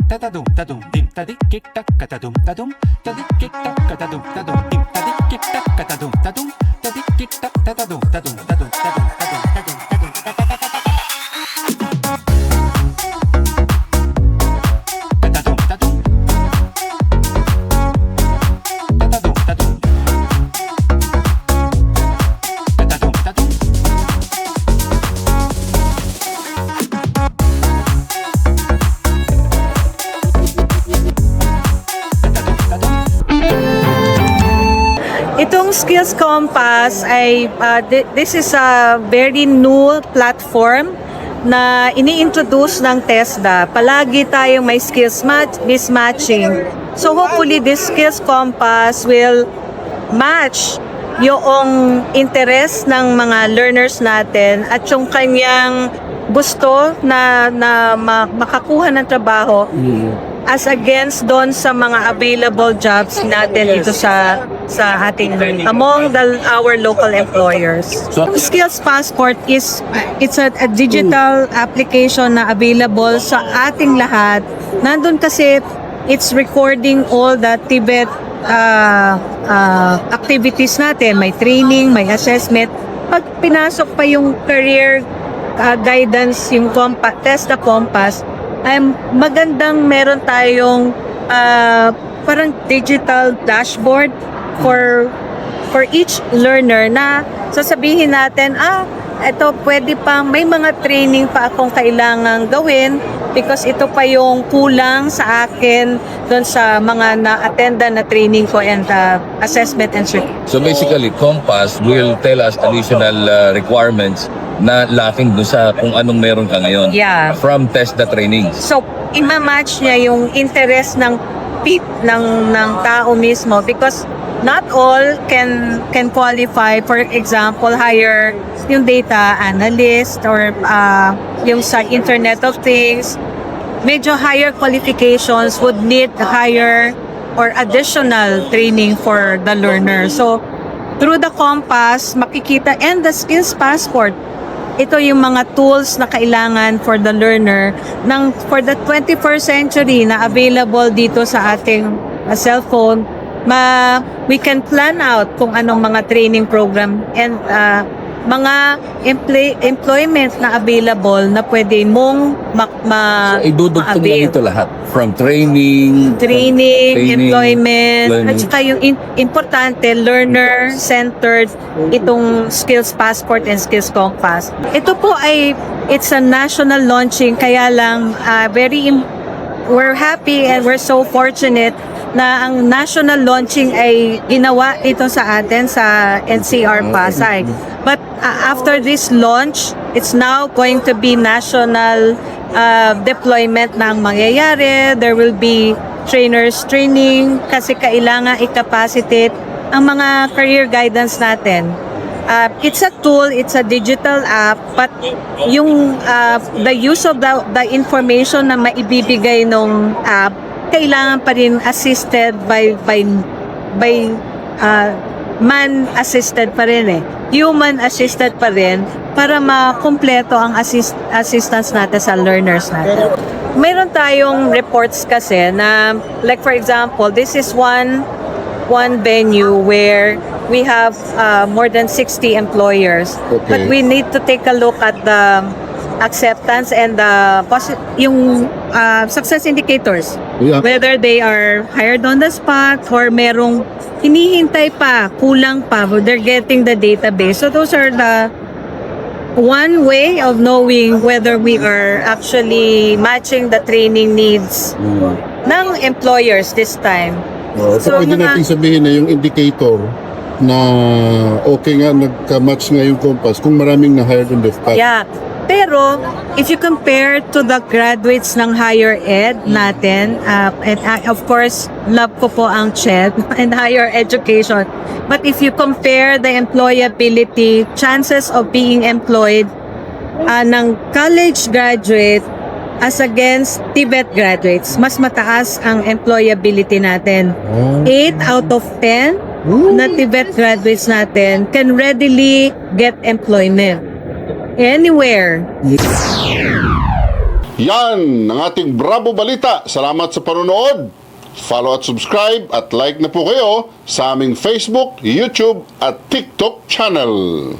tadum tadum dim tadik kik tak katadum tadum tadik kik tak katadum tadum dim tadik kik tak katadum tadum tadik kik tak tadum tadum tadum tadum tadum tadum tadum Itong Skills Compass ay this is a very new platform na ini-introduce ng TESDA. Palagi tayong may skills mismatching. So hopefully this Skills Compass will match yung interest ng mga learners natin at yung kanyang gusto na makakuha ng trabaho as against doon sa mga available jobs natin dito sa ating among our local employers. So, Skills Passport it's a digital application na available sa ating lahat. Nandun kasi it's recording all the TVET activities natin. May training, may assessment. Pag pinasok pa yung career guidance, yung TESDA Compass, ay magandang meron tayong parang digital dashboard for each learner na sasabihin natin, ito pwede pa, may mga training pa akong kailangang gawin because ito pa yung kulang sa akin doon sa mga na-attendan na training ko and assessment and certificate. So basically, Compass will tell us additional requirements na lacking doon sa kung anong meron ka ngayon from TESDA training. So, ima-match niya yung interest ng tao mismo because not all can qualify. For example, hire yung data analyst or yung sa Internet of Things. Medyo higher qualifications would need higher or additional training for the learner. So, through the Compass, makikita, and the Skills Passport, ito yung mga tools na kailangan for the learner for the 21st century na available dito sa ating cellphone. We can plan out kung anong mga training program and mga employment na available na pwede mong so, idudugtong na ito lahat. From training, employment, at saka yung importante, learner-centered itong Skills Passport and Skills Compass. Ito po it's a national launching, kaya lang we're happy and we're so fortunate na ang national launching ay ginawa ito sa atin sa NCR Pasay. But after this launch, it's now going to be national deployment na ang mangyayari. There will be trainers training kasi kailangan i-capacitate ang mga career guidance natin. It's a tool, it's a digital app, but yung the use of the information na maibibigay ng app, kailangan pa rin assisted by man assisted pa rin human assisted pa rin para makumpleto ang assistance natin sa learners natin. Meron tayong reports kasi na, like for example, this is one venue where we have more than 60 employers. Okay. But we need to take a look at the acceptance and yung success indicators. Yeah. Whether they are hired on the spot or merong hinihintay pa, kulang pa, they're getting the database. So those are the one way of knowing whether we are actually matching the training needs ng employers this time. So pwede natin sabihin na yung indicator na okay nga, nagka-match nga yung Compass kung maraming na-hired on the spot. Yeah. Pero, if you compare to the graduates ng higher ed natin, and of course, love ko po ang CHED and higher education. But if you compare the employability, chances of being employed ng college graduate as against TVET graduates, mas mataas ang employability natin. 8 out of 10 na TVET graduates natin can readily get employment anywhere. Yan ang ating Bravo Balita. Salamat sa panonood. Follow at subscribe at like na po kayo sa aming Facebook, YouTube at TikTok channel.